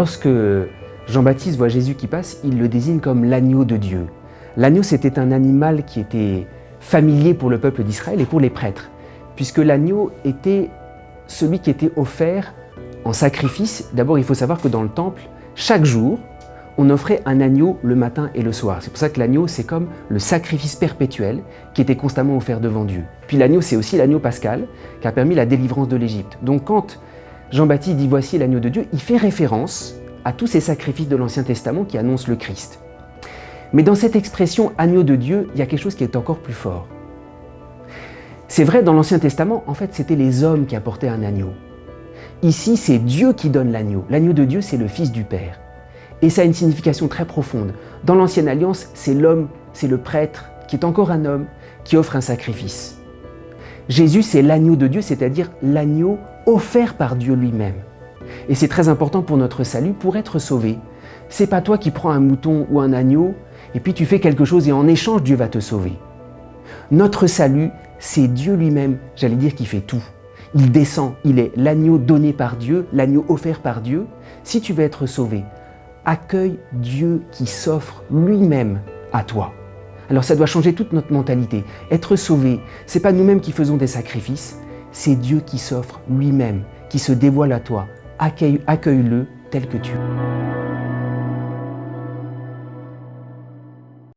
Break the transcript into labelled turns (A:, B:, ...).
A: Lorsque Jean-Baptiste voit Jésus qui passe, il le désigne comme l'agneau de Dieu. L'agneau, c'était un animal qui était familier pour le peuple d'Israël et pour les prêtres, puisque l'agneau était celui qui était offert en sacrifice. D'abord, il faut savoir que dans le temple, chaque jour, on offrait un agneau le matin et le soir. C'est pour ça que l'agneau, c'est comme le sacrifice perpétuel qui était constamment offert devant Dieu. Puis l'agneau, c'est aussi l'agneau pascal qui a permis la délivrance de l'Égypte. Donc quand Jean-Baptiste dit « Voici l'agneau de Dieu », il fait référence à tous ces sacrifices de l'Ancien Testament qui annoncent le Christ. Mais dans cette expression « agneau de Dieu », il y a quelque chose qui est encore plus fort. C'est vrai, dans l'Ancien Testament, en fait, c'était les hommes qui apportaient un agneau. Ici, c'est Dieu qui donne l'agneau. L'agneau de Dieu, c'est le Fils du Père. Et ça a une signification très profonde. Dans l'Ancienne Alliance, c'est l'homme, c'est le prêtre, qui est encore un homme, qui offre un sacrifice. Jésus, c'est l'agneau de Dieu, c'est-à-dire l'agneau offert par Dieu lui-même. Et c'est très important pour notre salut, pour être sauvé. C'est pas toi qui prends un mouton ou un agneau, et puis tu fais quelque chose et en échange, Dieu va te sauver. Notre salut, c'est Dieu lui-même, j'allais dire, qui fait tout. Il descend, il est l'agneau donné par Dieu, l'agneau offert par Dieu. Si tu veux être sauvé, accueille Dieu qui s'offre lui-même à toi. Alors ça doit changer toute notre mentalité. Être sauvé, c'est pas nous-mêmes qui faisons des sacrifices, c'est Dieu qui s'offre lui-même, qui se dévoile à toi. Accueille-le tel que tu es.